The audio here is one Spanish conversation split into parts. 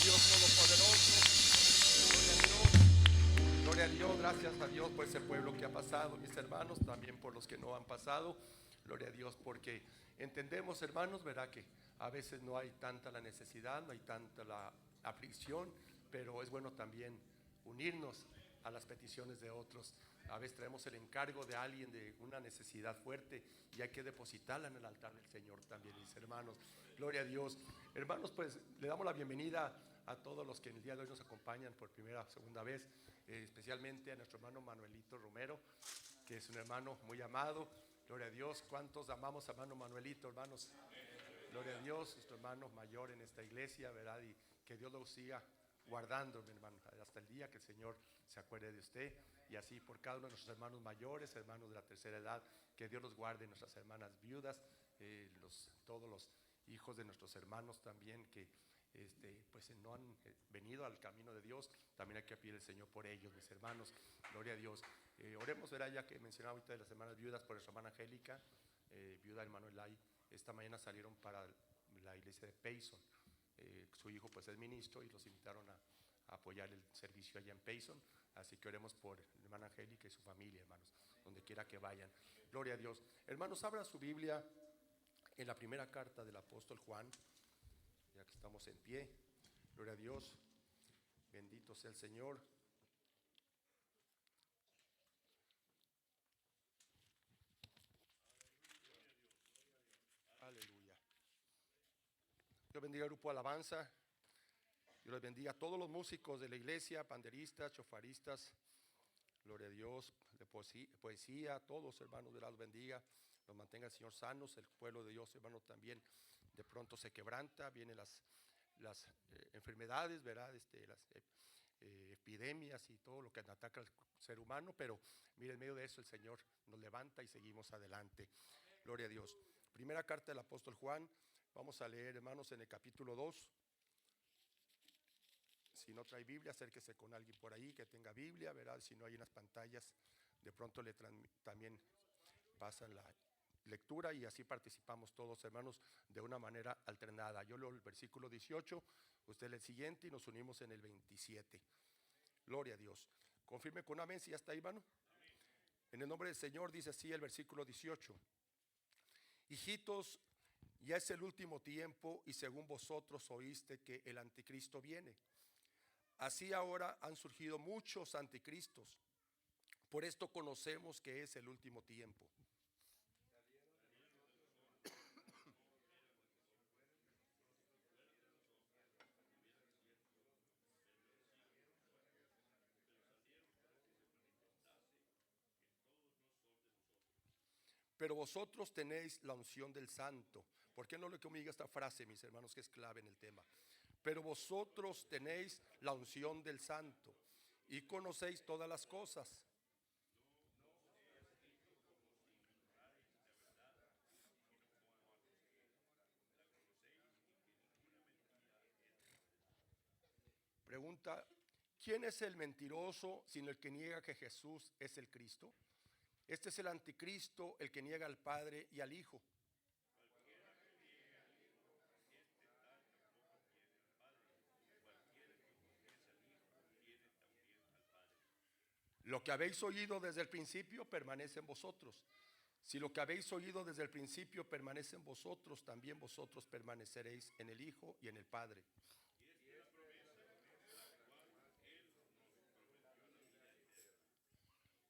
Dios Todopoderoso. Gloria a Dios. Gloria a Dios. Gracias a Dios por ese pueblo que ha pasado, mis hermanos. También por los que no han pasado. Gloria a Dios, porque entendemos, hermanos, verá que a veces no hay tanta la necesidad, no hay tanta la aflicción, pero es bueno también unirnos a las peticiones de otros. A veces traemos el encargo de alguien de una necesidad fuerte y hay que depositarla en el altar del Señor también, mis hermanos. Gloria a Dios. Hermanos, pues le damos la bienvenida a todos los que en el día de hoy nos acompañan por primera o segunda vez, especialmente a nuestro hermano Manuelito Romero, que es un hermano muy amado. Gloria a Dios. ¿Cuántos amamos a hermano Manuelito, hermanos? Gloria a Dios, nuestro hermano mayor en esta iglesia, ¿verdad? Y que Dios lo siga guardando, mi hermano, hasta el día que el Señor se acuerde de usted. Y así por cada uno de nuestros hermanos mayores, hermanos de la tercera edad, que Dios los guarde, nuestras hermanas viudas, todos los hijos de nuestros hermanos también que pues no han venido al camino de Dios. También hay que pedir al Señor por ellos, mis hermanos. Gloria a Dios. Oremos, verá, ya que mencionaba ahorita de las hermanas viudas, por nuestra hermana Angélica, viuda del hermano Elay. Esta mañana salieron para la iglesia de Payson. Su hijo pues es ministro y los invitaron a apoyar el servicio allá en Payson. Así que oremos por la hermana Angélica y su familia, hermanos, donde quiera que vayan. Gloria a Dios. Hermanos, abra su Biblia en la primera carta del apóstol Juan, ya que estamos en pie. Gloria a Dios. Bendito sea el Señor. Aleluya. Dios bendiga al grupo Alabanza. Dios les bendiga a todos los músicos de la iglesia, panderistas, chofaristas. Gloria a Dios, de poesía, a todos, hermanos, de los bendiga. Nos mantenga el Señor sanos. El pueblo de Dios, hermanos, también de pronto se quebranta. Vienen las enfermedades, ¿verdad? Las epidemias y todo lo que ataca al ser humano. Pero mire, en medio de eso el Señor nos levanta y seguimos adelante. Gloria a Dios. Primera carta del apóstol Juan. Vamos a leer, hermanos, en el capítulo 2. Si no trae Biblia, acérquese con alguien por ahí que tenga Biblia, ¿verdad? Si no, hay unas pantallas, de pronto también pasan la lectura y así participamos todos, hermanos, de una manera alternada. Yo leo el versículo 18, usted lee el siguiente y nos unimos en el 27. Gloria a Dios. Confirme con amén si ya está ahí, hermano. En el nombre del Señor dice así el versículo 18. Hijitos, ya es el último tiempo y según vosotros oíste que el anticristo viene. Así ahora han surgido muchos anticristos. Por esto conocemos que es el último tiempo. Pero vosotros tenéis la unción del Santo. ¿Por qué no le conmigo esta frase, mis hermanos, que es clave en el tema? Pero vosotros tenéis la unción del Santo y conocéis todas las cosas. Pregunta, ¿quién es el mentiroso sino el que niega que Jesús es el Cristo? Este es el anticristo, el que niega al Padre y al Hijo. Lo que habéis oído desde el principio permanece en vosotros. Si lo que habéis oído desde el principio permanece en vosotros, también vosotros permaneceréis en el Hijo y en el Padre.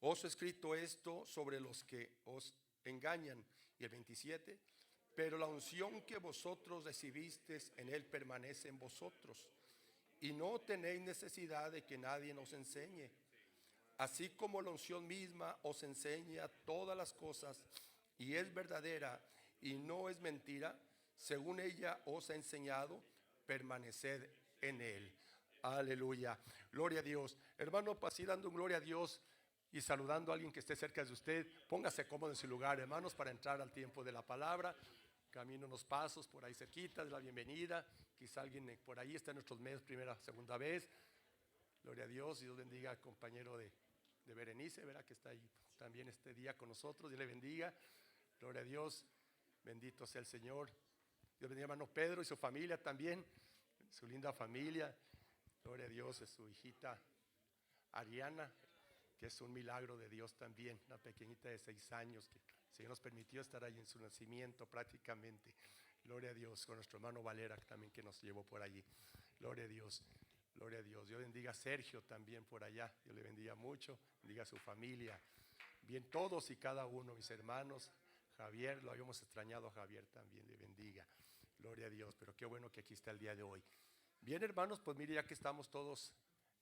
Os he escrito esto sobre los que os engañan. Y el 27, pero la unción que vosotros recibisteis en él permanece en vosotros. Y no tenéis necesidad de que nadie nos enseñe. Así como la unción misma os enseña todas las cosas y es verdadera y no es mentira, según ella os ha enseñado, permaneced en él. Aleluya, gloria a Dios. Hermano, así dando gloria a Dios y saludando a alguien que esté cerca de usted, póngase cómodo en su lugar, hermanos, para entrar al tiempo de la palabra. Camino unos pasos por ahí cerquita de la bienvenida. Quizá alguien por ahí está en nuestros medios primera, segunda vez. Gloria a Dios. Dios bendiga al compañero de Berenice, ¿verdad? Que está ahí también este día con nosotros. Dios le bendiga. Gloria a Dios. Bendito sea el Señor. Dios bendiga a hermano Pedro y su familia también. su linda familia. Gloria a Dios, es su hijita Ariana, que es un milagro de Dios también, una pequeñita de 6 años que el Señor nos permitió estar ahí en su nacimiento prácticamente. Gloria a Dios, con nuestro hermano Valera también que nos llevó por allí. Gloria a Dios, gloria a Dios. Dios bendiga a Sergio también por allá, Dios le bendiga mucho, bendiga a su familia. Bien, todos y cada uno, mis hermanos. Javier, lo habíamos extrañado a Javier también, le bendiga. Gloria a Dios, pero qué bueno que aquí está el día de hoy. Bien, hermanos, pues mire, ya que estamos todos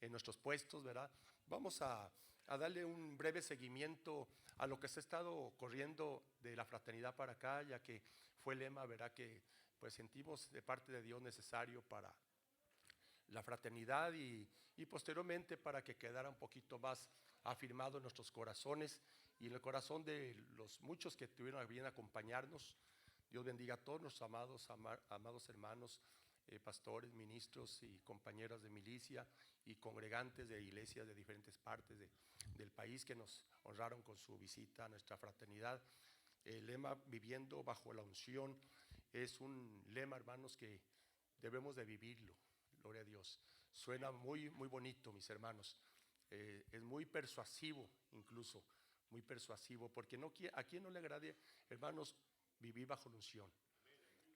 en nuestros puestos, ¿verdad? Vamos a darle un breve seguimiento a lo que se ha estado corriendo de la fraternidad para acá, ya que fue el lema, ¿verdad? Que pues sentimos de parte de Dios necesario para la fraternidad y posteriormente para que quedara un poquito más afirmado en nuestros corazones y en el corazón de los muchos que tuvieron a bien acompañarnos. Dios bendiga a todos nuestros amados hermanos, pastores, ministros y compañeras de milicia y congregantes de iglesias de diferentes partes del país que nos honraron con su visita a nuestra fraternidad. El lema viviendo bajo la unción es un lema, hermanos, que debemos de vivirlo. Gloria a Dios. Suena muy, muy bonito, mis hermanos. Es muy persuasivo, incluso, muy persuasivo, porque a quien no le agrade, hermanos, vivir bajo la unción.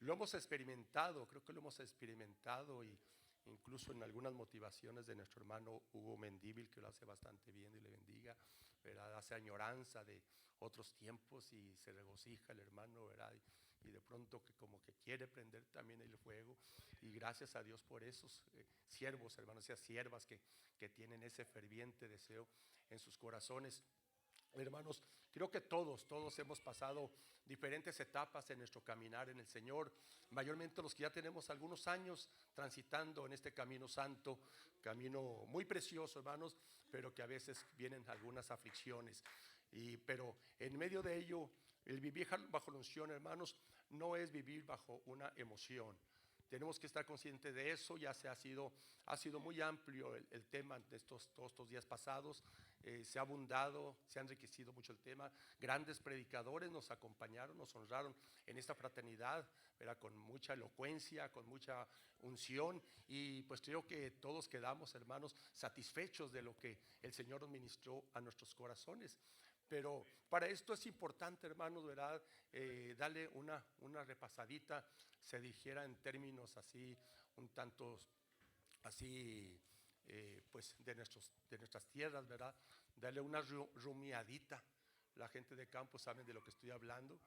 Lo hemos experimentado, creo que lo hemos experimentado y incluso en algunas motivaciones de nuestro hermano Hugo Mendíbil, que lo hace bastante bien y le bendiga, ¿verdad? Hace añoranza de otros tiempos y se regocija el hermano, ¿verdad? Y de pronto que como que quiere prender también el fuego y gracias a Dios por esos siervos, hermanos, y siervas que tienen ese ferviente deseo en sus corazones. Hermanos, creo que todos hemos pasado diferentes etapas en nuestro caminar en el Señor, mayormente los que ya tenemos algunos años transitando en este camino santo, camino muy precioso, hermanos, pero que a veces vienen algunas aflicciones. Pero en medio de ello, el vivir bajo la unción, hermanos, no es vivir bajo una emoción. Tenemos que estar conscientes de eso. Ya ha sido muy amplio el tema de todos estos días pasados. Se ha abundado, se ha enriquecido mucho el tema. Grandes predicadores nos acompañaron, nos honraron en esta fraternidad, ¿verdad? Con mucha elocuencia, con mucha unción. Y pues creo que todos quedamos, hermanos, satisfechos de lo que el Señor nos ministró a nuestros corazones. Pero para esto es importante, hermanos, ¿verdad? Darle una repasadita, se dijera en términos así, un tanto así, pues de nuestras tierras, ¿verdad? Darle una rumiadita. La gente de campo sabe de lo que estoy hablando.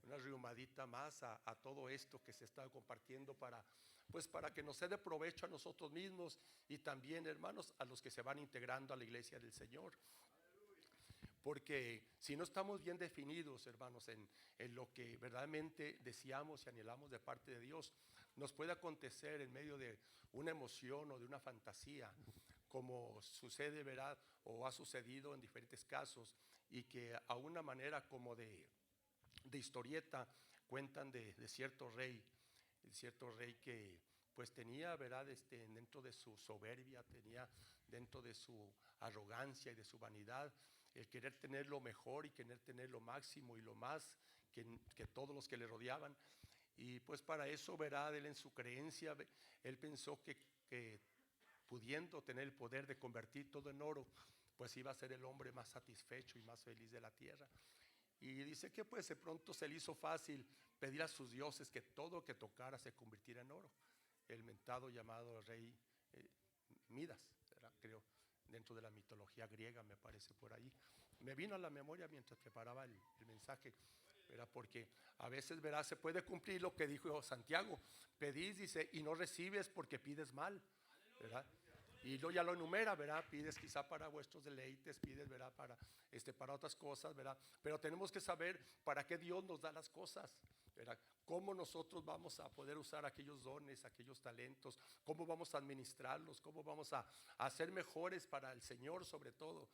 Una rumadita más a todo esto que se está compartiendo para que nos sea de provecho a nosotros mismos y también, hermanos, a los que se van integrando a la iglesia del Señor. Porque si no estamos bien definidos, hermanos, en lo que verdaderamente deseamos y anhelamos de parte de Dios, nos puede acontecer en medio de una emoción o de una fantasía, como sucede, ¿verdad? O ha sucedido en diferentes casos, y que a una manera como de historieta cuentan de cierto rey que pues tenía, ¿verdad? Dentro de su soberbia, tenía dentro de su arrogancia y de su vanidad, el querer tener lo mejor y querer tener lo máximo y lo más que todos los que le rodeaban. Y pues para eso, ¿verdad? Él en su creencia, él pensó que pudiendo tener el poder de convertir todo en oro, pues iba a ser el hombre más satisfecho y más feliz de la tierra. Y dice que pues de pronto se le hizo fácil pedir a sus dioses que todo lo que tocara se convirtiera en oro. El mentado llamado rey Midas, ¿verdad? Creo, dentro de la mitología griega, me parece por ahí. Me vino a la memoria mientras preparaba el mensaje, ¿verdad? Porque a veces, ¿verdad? Se puede cumplir lo que dijo Santiago: pedís, dice, y no recibes porque pides mal, ¿verdad? Y luego ya lo enumera, ¿verdad? Pides quizá para vuestros deleites, pides, ¿verdad? Para otras cosas, ¿verdad? Pero tenemos que saber para qué Dios nos da las cosas, ¿verdad? Cómo nosotros vamos a poder usar aquellos dones, aquellos talentos, cómo vamos a administrarlos, cómo vamos a ser mejores para el Señor sobre todo.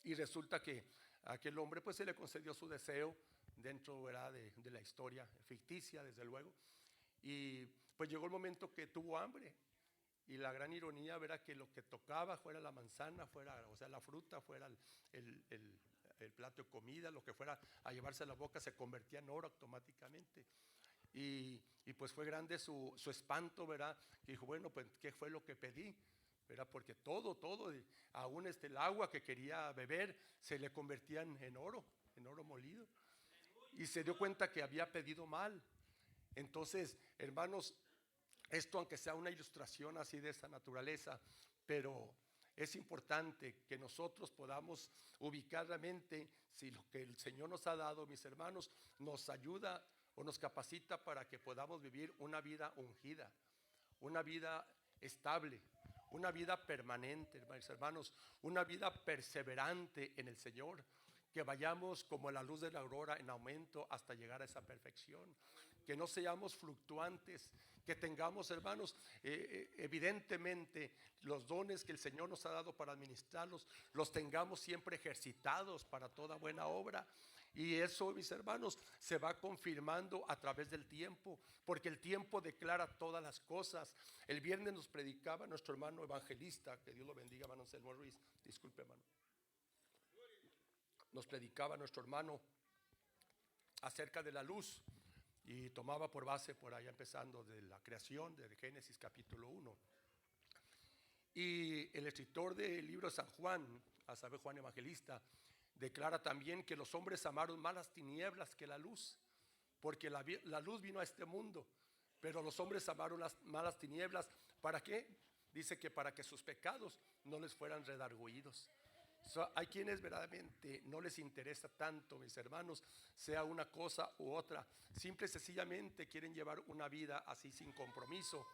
Y resulta que a aquel hombre pues se le concedió su deseo dentro, ¿verdad? de la historia ficticia, desde luego. Y pues llegó el momento que tuvo hambre. Y la gran ironía era que lo que tocaba fuera la manzana, o sea, la fruta, fuera el plato de comida, lo que fuera a llevarse a la boca se convertía en oro automáticamente. y pues fue grande su espanto, ¿verdad? Que dijo, bueno, pues ¿qué fue lo que pedí? ¿Verdad? Porque todo, aún el agua que quería beber se le convertía en oro molido. Y se dio cuenta que había pedido mal. Entonces, hermanos, esto aunque sea una ilustración así de esa naturaleza, pero es importante que nosotros podamos ubicar la mente si lo que el Señor nos ha dado, mis hermanos, nos ayuda o nos capacita para que podamos vivir una vida ungida, una vida estable, una vida permanente, mis hermanos, una vida perseverante en el Señor, que vayamos como la luz de la aurora en aumento hasta llegar a esa perfección, que no seamos fluctuantes, que tengamos, hermanos, evidentemente los dones que el Señor nos ha dado para administrarlos, los tengamos siempre ejercitados para toda buena obra. Y eso, mis hermanos, se va confirmando a través del tiempo, porque el tiempo declara todas las cosas. El viernes nos predicaba nuestro hermano evangelista, que Dios lo bendiga, hermano Anselmo Ruiz, disculpe, hermano. Nos predicaba nuestro hermano acerca de la luz y tomaba por base por allá empezando de la creación de Génesis capítulo 1. Y el escritor del libro de San Juan, a saber Juan Evangelista, declara también que los hombres amaron más las tinieblas que la luz, porque la luz vino a este mundo, pero los hombres amaron más las tinieblas. ¿Para qué? Dice que para que sus pecados no les fueran redargüidos. Hay quienes verdaderamente no les interesa tanto, mis hermanos, sea una cosa u otra, simple y sencillamente quieren llevar una vida así sin compromiso.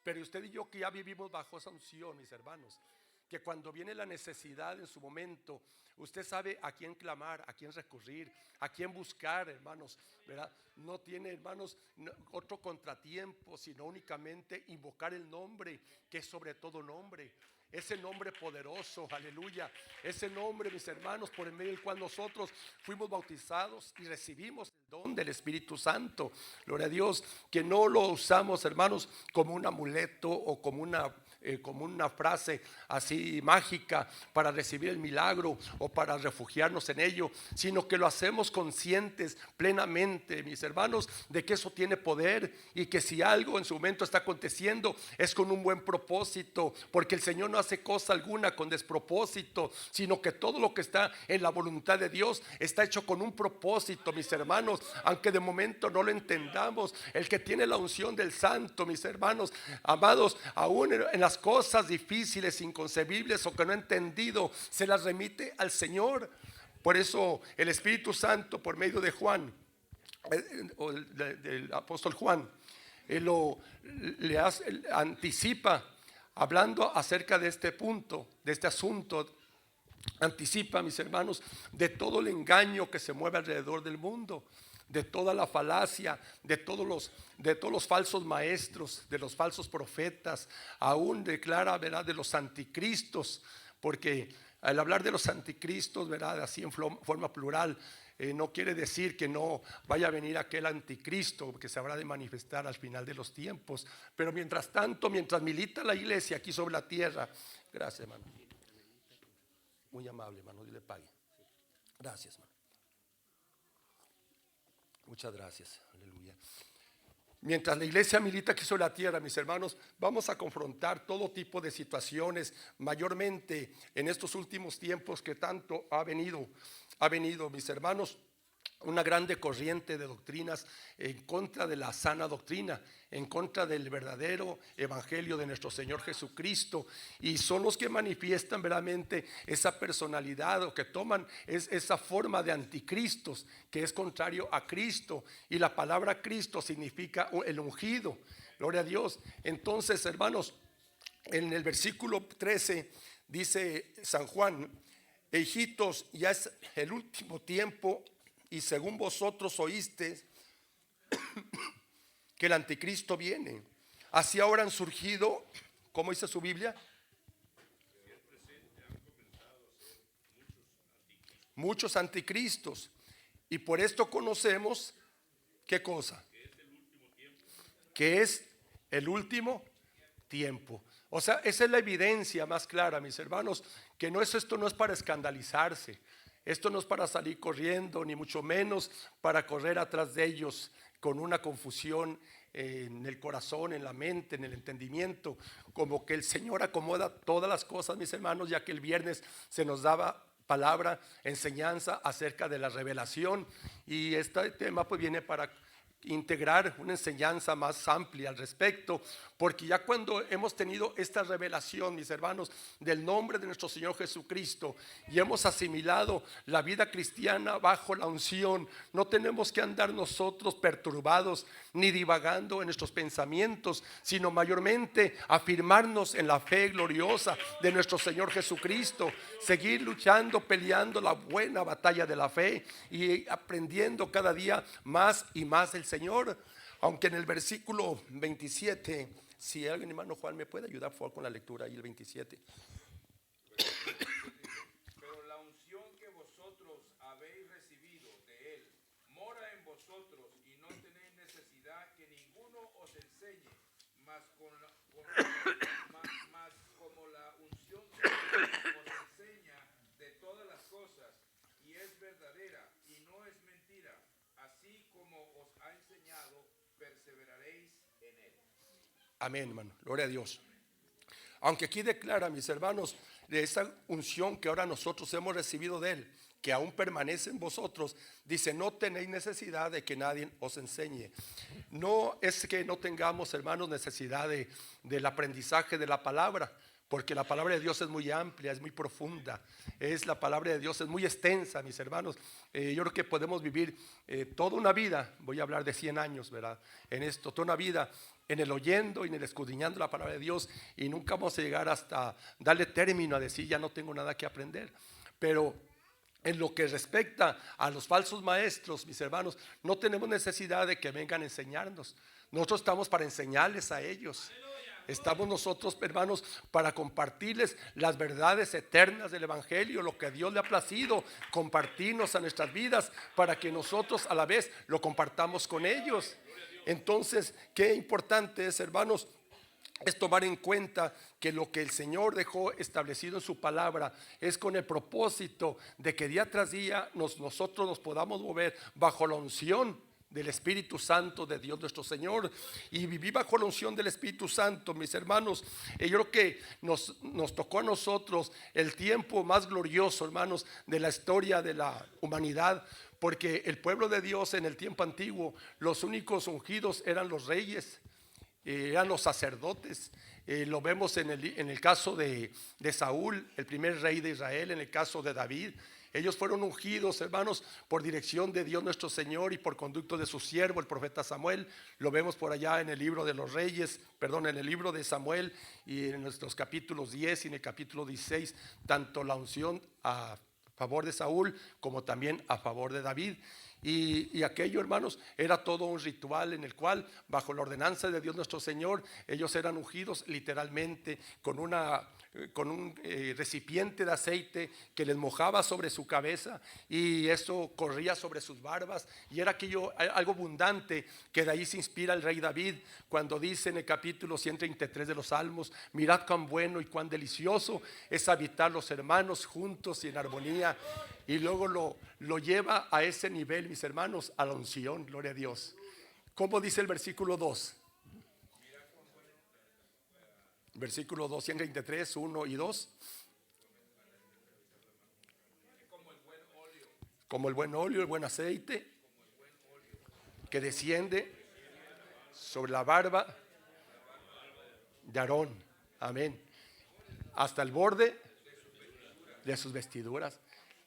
Pero usted y yo que ya vivimos bajo esa unción, mis hermanos, que cuando viene la necesidad en su momento, usted sabe a quién clamar, a quién recurrir, a quién buscar, hermanos, ¿verdad? No tiene, hermanos, otro contratiempo, sino únicamente invocar el nombre que es sobre todo nombre. Ese nombre poderoso, aleluya. Ese nombre, mis hermanos, por el medio del cual nosotros fuimos bautizados y recibimos el don del Espíritu Santo. Gloria a Dios, que no lo usamos, hermanos, como un amuleto o como una frase así mágica para recibir el milagro o para refugiarnos en ello, sino que lo hacemos conscientes plenamente, mis hermanos, de que eso tiene poder y que si algo en su momento está aconteciendo es con un buen propósito, porque el Señor no hace cosa alguna con despropósito, sino que todo lo que está en la voluntad de Dios está hecho con un propósito, mis hermanos, aunque de momento no lo entendamos. El que tiene la unción del Santo, mis hermanos amados, aún en las cosas difíciles, inconcebibles o que no ha entendido, se las remite al Señor. Por eso el Espíritu Santo, por medio de Juan, del apóstol Juan, anticipa, hablando acerca de este punto, de este asunto, anticipa, mis hermanos, de todo el engaño que se mueve alrededor del mundo, de toda la falacia, de todos los falsos maestros, de los falsos profetas. Aún declara, ¿verdad?, de los anticristos, porque al hablar de los anticristos, ¿verdad?, así en forma plural, no quiere decir que no vaya a venir aquel anticristo que se habrá de manifestar al final de los tiempos. Pero mientras tanto, mientras milita la iglesia aquí sobre la tierra, gracias, hermano, muy amable, hermano, Dios le pague. Gracias, hermano. Muchas gracias, aleluya. Mientras la iglesia milita aquí sobre la tierra, mis hermanos, vamos a confrontar todo tipo de situaciones, mayormente en estos últimos tiempos que tanto ha venido, mis hermanos, una grande corriente de doctrinas en contra de la sana doctrina, en contra del verdadero evangelio de nuestro Señor Jesucristo, y son los que manifiestan verdaderamente esa personalidad o que toman esa forma de anticristos que es contrario a Cristo, y la palabra Cristo significa el ungido. Gloria a Dios. Entonces, hermanos, en el versículo 13 dice San Juan: hijitos, ya es el último tiempo, y según vosotros oísteis que el anticristo viene, así ahora han surgido, ¿cómo dice su Biblia? Muchos anticristos. Y por esto conocemos, ¿qué cosa? Que es el último tiempo. O sea, esa es la evidencia más clara, mis hermanos, que esto no es para escandalizarse. Esto no es para salir corriendo, ni mucho menos para correr atrás de ellos con una confusión en el corazón, en la mente, en el entendimiento, como que el Señor acomoda todas las cosas, mis hermanos, ya que el viernes se nos daba palabra, enseñanza acerca de la revelación, y este tema pues viene para integrar una enseñanza más amplia al respecto, porque ya cuando hemos tenido esta revelación, mis hermanos, del nombre de nuestro Señor Jesucristo, y hemos asimilado la vida cristiana bajo la unción, no tenemos que andar nosotros perturbados ni divagando en nuestros pensamientos, sino mayormente afirmarnos en la fe gloriosa de nuestro Señor Jesucristo, seguir luchando, peleando la buena batalla de la fe y aprendiendo cada día más y más del Señor. Aunque en el versículo 27, si alguien, hermano Juan, me puede ayudar por favor con la lectura ahí, el 27. Pero la unción que vosotros habéis recibido de él mora en vosotros, y no tenéis necesidad que ninguno os enseñe, mas como la unción que os enseña de todas las cosas, y es verdadera y no es mentira, así como os ha enseñado, perseveraréis en él. Amén, hermano, gloria a Dios. Aunque aquí declara, mis hermanos, de esa unción que ahora nosotros hemos recibido de él, que aún permanece en vosotros, dice: no tenéis necesidad de que nadie os enseñe. No es que no tengamos, hermanos, necesidad del aprendizaje de la palabra, porque la palabra de Dios es muy amplia, es muy profunda, la palabra de Dios es muy extensa, mis hermanos. Yo creo que podemos vivir toda una vida, voy a hablar de 100 años, ¿verdad? En esto, toda una vida en el oyendo y en el escudriñando la palabra de Dios, y nunca vamos a llegar hasta darle término a decir ya no tengo nada que aprender. Pero en lo que respecta a los falsos maestros, mis hermanos, no tenemos necesidad de que vengan a enseñarnos. Nosotros estamos para enseñarles a ellos. Estamos nosotros, hermanos, para compartirles las verdades eternas del Evangelio, lo que a Dios le ha placido compartirnos a nuestras vidas, para que nosotros a la vez lo compartamos con ellos. Entonces, qué importante es, hermanos, es tomar en cuenta que lo que el Señor dejó establecido en su palabra es con el propósito de que día tras día nosotros nos podamos mover bajo la unción del Espíritu Santo de Dios nuestro Señor, y vivir bajo la unción del Espíritu Santo, mis hermanos. Yo creo que nos tocó a nosotros el tiempo más glorioso, hermanos, de la historia de la humanidad, porque el pueblo de Dios en el tiempo antiguo, los únicos ungidos eran los reyes, eran los sacerdotes. Lo vemos en el caso de Saúl, el primer rey de Israel, en el caso de David. Ellos fueron ungidos, hermanos, por dirección de Dios nuestro Señor y por conducto de su siervo, el profeta Samuel. Lo vemos por allá en el libro de los Reyes, en el libro de Samuel, y en nuestros capítulos 10 y en el capítulo 16, tanto la unción a favor de Saúl como también a favor de David. Y aquello, hermanos, era todo un ritual en el cual, bajo la ordenanza de Dios nuestro Señor, ellos eran ungidos literalmente con un recipiente de aceite que les mojaba sobre su cabeza, y eso corría sobre sus barbas, y era aquello algo abundante, que de ahí se inspira el rey David cuando dice en el capítulo 133 de los Salmos: mirad cuán bueno y cuán delicioso es habitar los hermanos juntos y en armonía. Y luego lo lleva a ese nivel, mis hermanos, a la unción, gloria a Dios. ¿Cómo dice el versículo 2? Versículo 2, 133, 1 y 2. Como el buen óleo, el buen aceite que desciende sobre la barba de Aarón. Amén. Hasta el borde de sus vestiduras.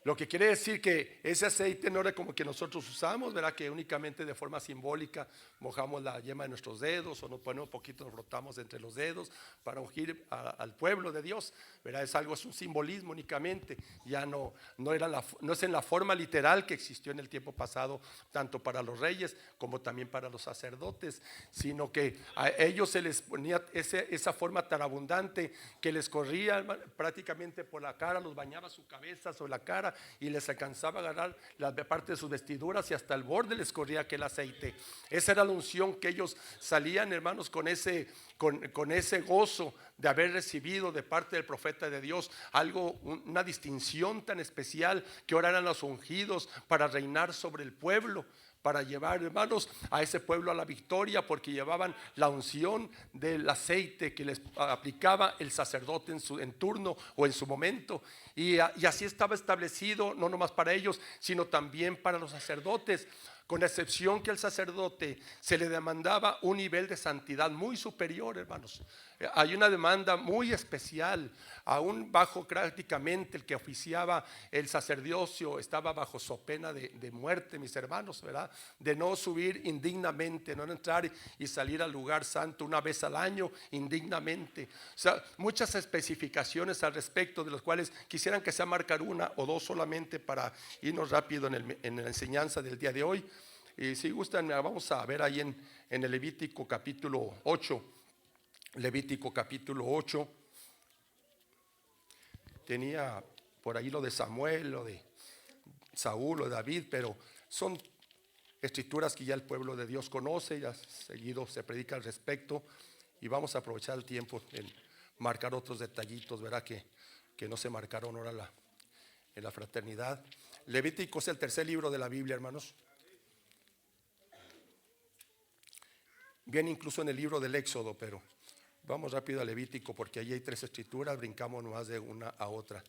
Lo que quiere decir que ese aceite no era como que nosotros usamos, ¿verdad? Que únicamente de forma simbólica mojamos la yema de nuestros dedos, o nos ponemos un poquito, nos frotamos entre los dedos para ungir al pueblo de Dios, ¿verdad? Es un simbolismo únicamente. Ya no es en la forma literal que existió en el tiempo pasado, tanto para los reyes como también para los sacerdotes, sino que a ellos se les ponía esa forma tan abundante que les corría prácticamente por la cara, los bañaba su cabeza sobre la cara y les alcanzaba a agarrar la parte de sus vestiduras, y hasta el borde les corría aquel aceite. Esa era la unción que ellos salían, hermanos, con ese gozo de haber recibido de parte del profeta de Dios una distinción tan especial, que ahora eran los ungidos para reinar sobre el pueblo, para llevar, hermanos, a ese pueblo a la victoria, porque llevaban la unción del aceite que les aplicaba el sacerdote en turno o en su momento. Y así estaba establecido, no nomás para ellos, sino también para los sacerdotes, con excepción que al sacerdote se le demandaba un nivel de santidad muy superior, hermanos. Hay una demanda muy especial, aún bajo prácticamente el que oficiaba el sacerdocio estaba bajo so pena de muerte, mis hermanos, ¿verdad? De no subir indignamente, no entrar y salir al lugar santo una vez al año indignamente. O sea, muchas especificaciones al respecto, de las cuales quisieran que sea marcar una o dos solamente para irnos rápido en la enseñanza del día de hoy. Y si gustan, vamos a ver ahí en el Levítico capítulo 8. Levítico capítulo 8. Tenía por ahí lo de Samuel, lo de Saúl, lo de David, pero son escrituras que ya el pueblo de Dios conoce, ya seguido se predica al respecto, y vamos a aprovechar el tiempo en marcar otros detallitos, ¿verdad? Que no se marcaron ahora en la fraternidad. Levítico es el tercer libro de la Biblia, hermanos. Viene incluso en el libro del Éxodo, pero vamos rápido a Levítico porque allí hay 3 escrituras, brincamos nomás de una a otra.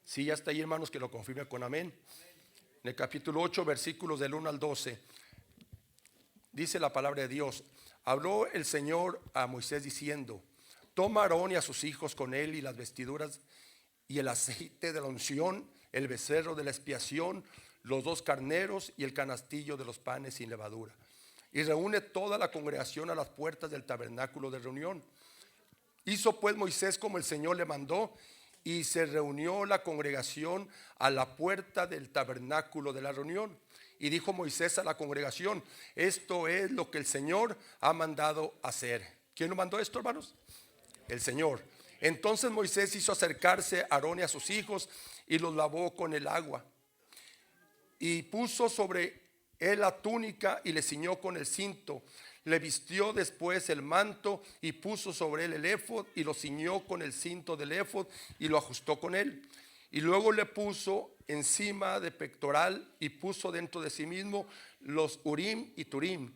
Sí, ya está ahí, hermanos, que lo confirme con amén. En el capítulo 8, versículos del 1 al 12, dice la palabra de Dios: habló el Señor a Moisés diciendo: toma a Aarón y a sus hijos con él, y las vestiduras y el aceite de la unción, el becerro de la expiación, los 2 carneros y el canastillo de los panes sin levadura. Y reúne toda la congregación a las puertas del tabernáculo de reunión. Hizo pues Moisés como el Señor le mandó, y se reunió la congregación a la puerta del tabernáculo de la reunión. Y dijo Moisés a la congregación: esto es lo que el Señor ha mandado hacer. ¿Quién lo mandó esto, hermanos? El Señor. Entonces Moisés hizo acercarse a Aarón y a sus hijos, y los lavó con el agua. Y puso sobre él la túnica y le ciñó con el cinto. Le vistió después el manto y puso sobre él el éfod y lo ciñó con el cinto del éfod y lo ajustó con él. Y luego le puso encima de pectoral y puso dentro de sí mismo los urim y turim.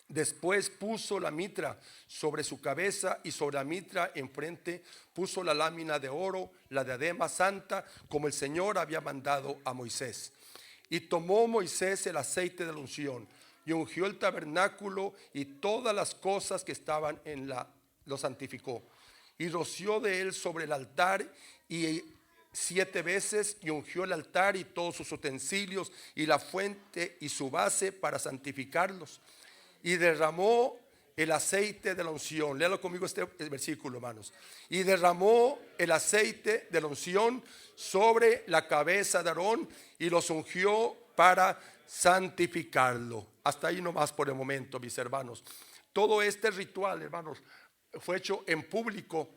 Después puso la mitra sobre su cabeza, y sobre la mitra enfrente puso la lámina de oro, la diadema santa, como el Señor había mandado a Moisés. Y tomó Moisés el aceite de la unción y ungió el tabernáculo y todas las cosas que estaban lo santificó. Y roció de él sobre el altar 7 veces, y ungió el altar y todos sus utensilios y la fuente y su base para santificarlos. Y derramó el aceite de la unción. Léalo conmigo este versículo, hermanos. Y derramó el aceite de la unción sobre la cabeza de Aarón y los ungió para santificarlo. Hasta ahí nomás por el momento, mis hermanos. Todo este ritual, hermanos, fue hecho en público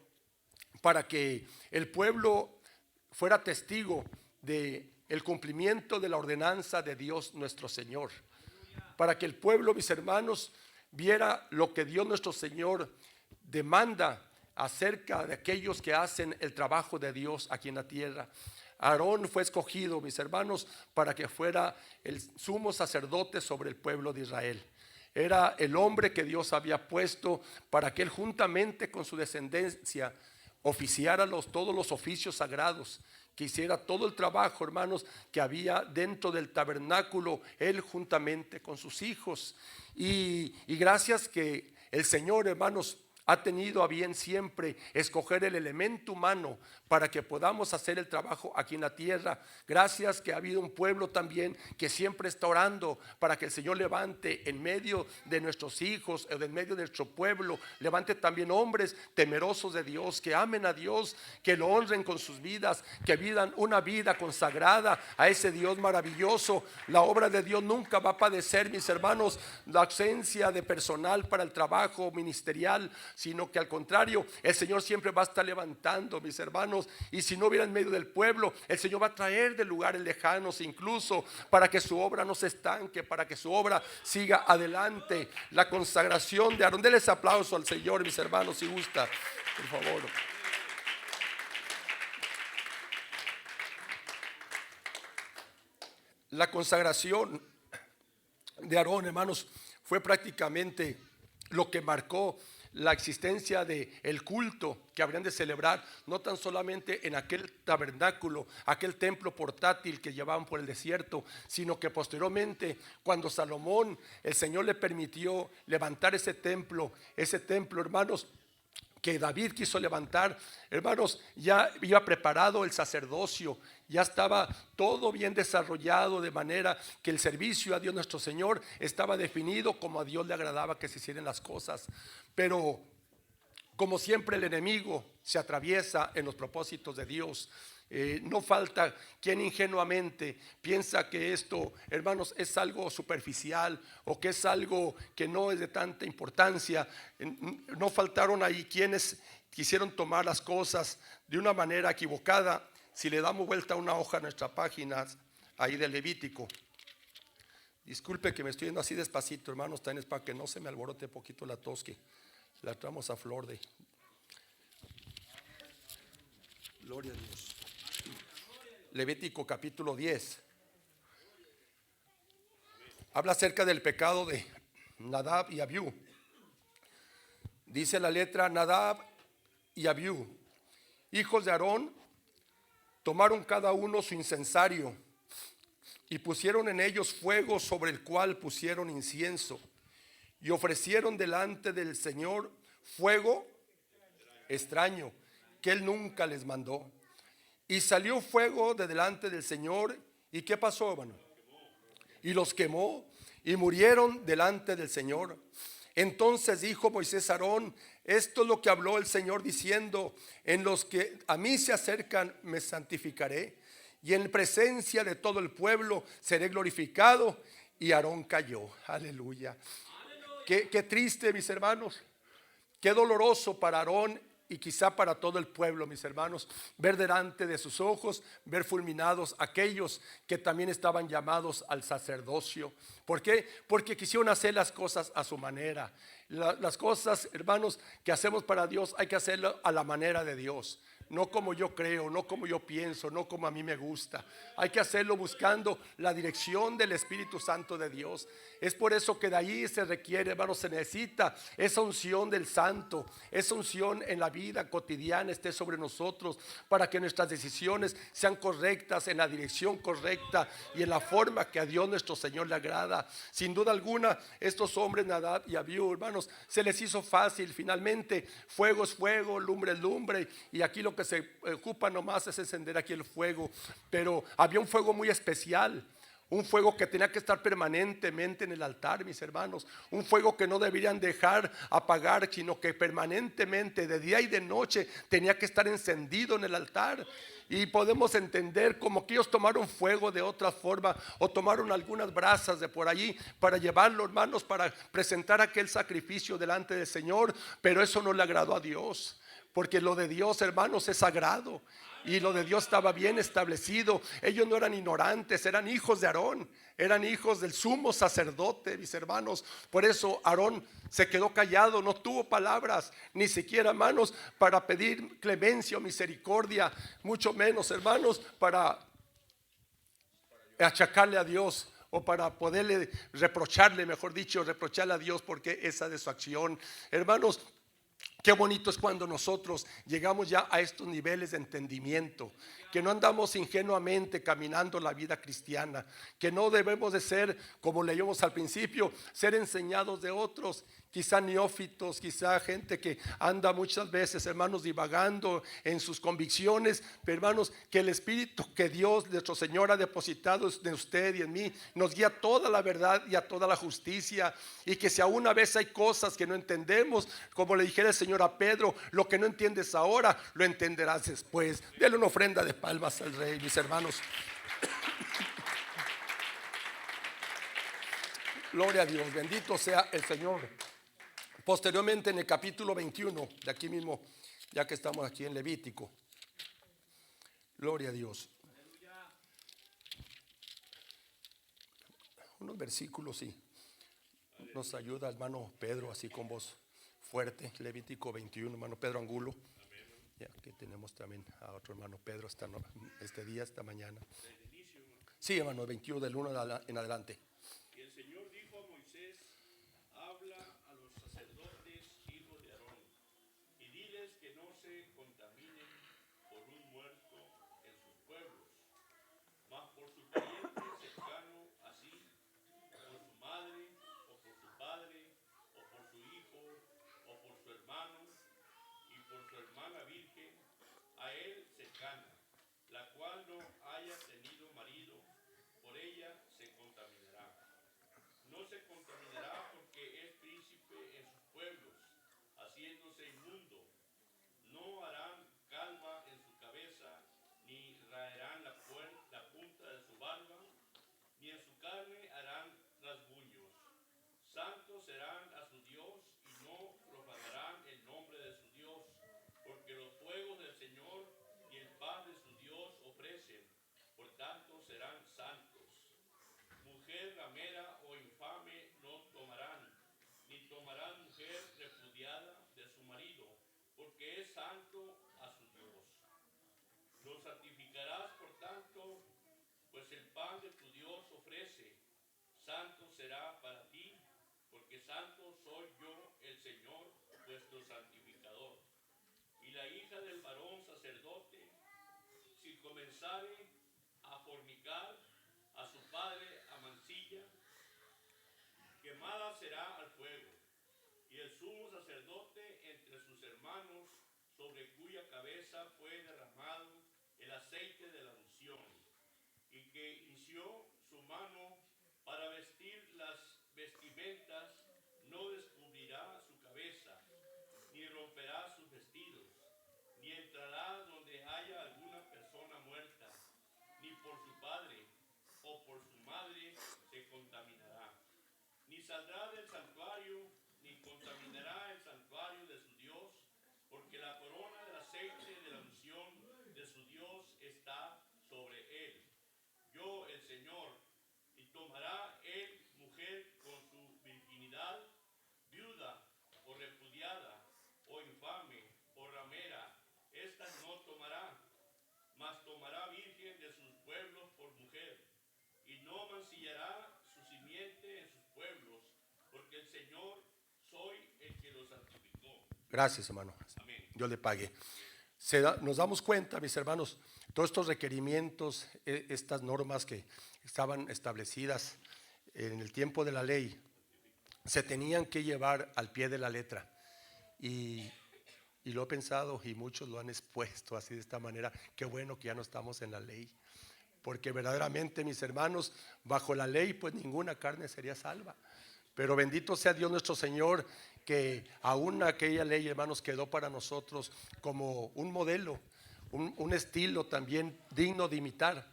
para que el pueblo fuera testigo de el cumplimiento de la ordenanza de Dios nuestro Señor. Para que el pueblo, mis hermanos, viera lo que Dios nuestro Señor demanda acerca de aquellos que hacen el trabajo de Dios aquí en la tierra. Aarón fue escogido, mis hermanos, para que fuera el sumo sacerdote sobre el pueblo de Israel. Era el hombre que Dios había puesto para que él, juntamente con su descendencia, oficiara todos los oficios sagrados, que hiciera todo el trabajo, hermanos, que había dentro del tabernáculo, él juntamente con sus hijos. Y gracias que el Señor, hermanos, ha tenido a bien siempre escoger el elemento humano para que podamos hacer el trabajo aquí en la tierra. Gracias que ha habido un pueblo también que siempre está orando para que el Señor levante en medio de nuestros hijos, en medio de nuestro pueblo, levante también hombres temerosos de Dios, que amen a Dios, que lo honren con sus vidas, que vivan una vida consagrada a ese Dios maravilloso. La obra de Dios nunca va a padecer, mis hermanos, la ausencia de personal para el trabajo ministerial, sino que al contrario, el Señor siempre va a estar levantando, mis hermanos. Y si no hubiera en medio del pueblo, el Señor va a traer de lugares lejanos incluso, para que su obra no se estanque, para que su obra siga adelante. La consagración de Aarón. Denles aplauso al Señor, mis hermanos, si gusta, por favor. La consagración de Aarón, hermanos, fue prácticamente lo que marcó la existencia de el culto que habrían de celebrar, no tan solamente en aquel tabernáculo, aquel templo portátil que llevaban por el desierto, sino que posteriormente, cuando Salomón, el Señor le permitió levantar ese templo, hermanos, que David quiso levantar, hermanos, ya iba preparado el sacerdocio, ya estaba todo bien desarrollado, de manera que el servicio a Dios nuestro Señor estaba definido como a Dios le agradaba que se hicieran las cosas. Pero como siempre, el enemigo se atraviesa en los propósitos de Dios. No falta quien ingenuamente piensa que esto, hermanos, es algo superficial o que es algo que no es de tanta importancia. No faltaron ahí quienes quisieron tomar las cosas de una manera equivocada. Si le damos vuelta a una hoja a nuestra página ahí de Levítico, disculpe que me estoy yendo así despacito, hermanos, también es para que no se me alborote poquito la tos, que la traemos a flor de. Gloria a Dios. Levítico capítulo 10 habla acerca del pecado de Nadab y Abiú. Dice la letra: Nadab y Abiú, hijos de Aarón, tomaron cada uno su incensario y pusieron en ellos fuego, sobre el cual pusieron incienso, y ofrecieron delante del Señor fuego extraño que él nunca les mandó. Y salió fuego de delante del Señor. ¿Y qué pasó, hermano? Y los quemó y murieron delante del Señor. Entonces dijo Moisés a Aarón: esto es lo que habló el Señor diciendo: en los que a mí se acercan me santificaré, y en presencia de todo el pueblo seré glorificado. Y Aarón cayó. Aleluya. Qué triste, mis hermanos, qué doloroso para Aarón y quizá para todo el pueblo, mis hermanos, ver delante de sus ojos, ver fulminados aquellos que también estaban llamados al sacerdocio. ¿Por qué? Porque quisieron hacer las cosas a su manera. Las cosas, hermanos, que hacemos para Dios hay que hacerlo a la manera de Dios. No como yo creo, no como yo pienso, no como a mí me gusta. Hay que hacerlo buscando la dirección del Espíritu Santo de Dios. Es por eso que de ahí se requiere, hermanos, se necesita esa unción del Santo, esa unción en la vida cotidiana esté sobre nosotros, para que nuestras decisiones sean correctas, en la dirección correcta y en la forma que a Dios nuestro Señor le agrada. Sin duda alguna, estos hombres, Nadab y Abiú, hermanos, se les hizo fácil. Finalmente, fuego es fuego, lumbre es lumbre, y aquí lo que se ocupa nomás es encender aquí el fuego. Pero había un fuego muy especial, un fuego que tenía que estar permanentemente en el altar, mis hermanos. Un fuego que no deberían dejar apagar, sino que permanentemente, de día y de noche, tenía que estar encendido en el altar. Y podemos entender como que ellos tomaron fuego de otra forma, o tomaron algunas brasas de por allí para llevarlo, hermanos, para presentar aquel sacrificio delante del Señor. Pero eso no le agradó a Dios, porque lo de Dios, hermanos, es sagrado. Y lo de Dios estaba bien establecido. Ellos no eran ignorantes, eran hijos de Aarón, eran hijos del sumo sacerdote, mis hermanos. Por eso Aarón se quedó callado, no tuvo palabras, ni siquiera, hermanos, para pedir clemencia o misericordia, mucho menos, hermanos, para achacarle a Dios, o para poderle reprocharle, mejor dicho, reprocharle a Dios porque esa de su acción. Hermanos, qué bonito es cuando nosotros llegamos ya a estos niveles de entendimiento, que no andamos ingenuamente caminando la vida cristiana, que no debemos de ser, como leímos al principio, ser enseñados de otros, quizá neófitos, quizá gente que anda muchas veces, hermanos, divagando en sus convicciones. Pero, hermanos, que el Espíritu que Dios nuestro Señor ha depositado en usted y en mí nos guía a toda la verdad y a toda la justicia. Y que si aún a veces hay cosas que no entendemos, como le dijera el Señor a Pedro: lo que no entiendes ahora, lo entenderás después. Dele una ofrenda de palmas al Rey, mis hermanos. Gloria a Dios, bendito sea el Señor. Posteriormente, en el capítulo 21, de aquí mismo, ya que estamos aquí en Levítico, gloria a Dios, unos versículos, sí, nos ayuda hermano Pedro, así con voz fuerte. Levítico 21, hermano Pedro Angulo. Ya que tenemos también a otro hermano Pedro este día, esta mañana. Sí, hermano, 21 del 1 en adelante. Y el Señor dijo a Moisés: habla a los sacerdotes, hijos de Aarón, y diles que no se contaminen por un muerto en sus pueblos, mas por su pariente cercano, así, por su madre, o por su padre, o por su hijo, o por su hermano, y por su hermana virgen, a él cercana, la cual no haya tenido marido, por ella se contaminará. No se contaminará porque es príncipe en sus pueblos, haciéndose inmundo. No harán calva en su cabeza, ni raerán la punta de su barba, ni en su carne harán rasguños. Santos serán a su Dios, y no profanarán el nombre de su Dios, porque los fuegos del Señor y el pan de su Dios ofrecen, por tanto serán santos. Mujer ramera o infame no tomarán, ni tomarán mujer repudiada de su marido, porque es santo a su Dios. Lo santificarás, por tanto, pues el pan de tu Dios ofrece. Santo será para ti, porque santo soy yo, el Señor, vuestro santificador. Y la hija del varón sacerdote, si comenzare a fornicar, a su padre amancilla, quemada será al fuego. Y el sumo sacerdote entre sus hermanos, sobre cuya cabeza fue derramado el aceite de la unción, y que hinció su mano para vestir las vestimentas, no descubrirá su cabeza, ni romperá sus vestidos, ni entrará donde haya alguna persona muerta, ni por su padre o por su madre se contaminará, ni saldrá del santuario, ni contaminará el santuario de su Dios, porque la corona del aceite de la unción de su Dios está sobre él. Yo, el Señor, y tomará él mujer con su virginidad, viuda o repudiada, o infame, o ramera, estas no tomará, mas tomará virgen de sus pueblos por mujer, y no mancillará su simiente en sus pueblos, porque el Señor soy el que los santificó. Gracias, hermano. Amén. Dios le pague. Nos damos cuenta, mis hermanos, todos estos requerimientos, estas normas que estaban establecidas en el tiempo de la ley, se tenían que llevar al pie de la letra. Y lo he pensado, y muchos lo han expuesto así, de esta manera. Qué bueno que ya no estamos en la ley, porque verdaderamente, mis hermanos, bajo la ley pues ninguna carne sería salva. Pero bendito sea Dios nuestro Señor, que aún aquella ley, hermanos, quedó para nosotros como un modelo, un estilo también digno de imitar,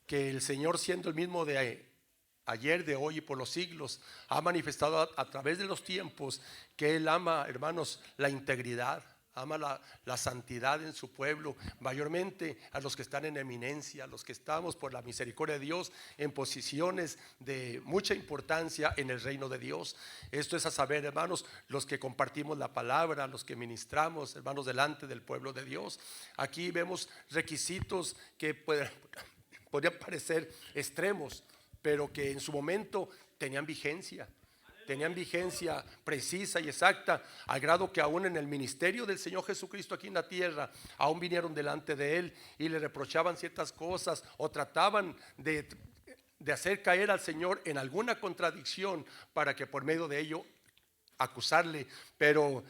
que el Señor, siendo el mismo de ayer, de hoy y por los siglos, ha manifestado a través de los tiempos que Él ama, hermanos, la integridad, ama la santidad en su pueblo, mayormente a los que están en eminencia, a los que estamos por la misericordia de Dios en posiciones de mucha importancia en el reino de Dios. Esto es a saber, hermanos, los que compartimos la palabra, los que ministramos, hermanos, delante del pueblo de Dios. Aquí vemos requisitos que podrían parecer extremos, pero que en su momento tenían vigencia precisa y exacta, al grado que aún en el ministerio del Señor Jesucristo aquí en la tierra, aún vinieron delante de Él y le reprochaban ciertas cosas, o trataban de hacer caer al Señor en alguna contradicción para que por medio de ello acusarle. Pero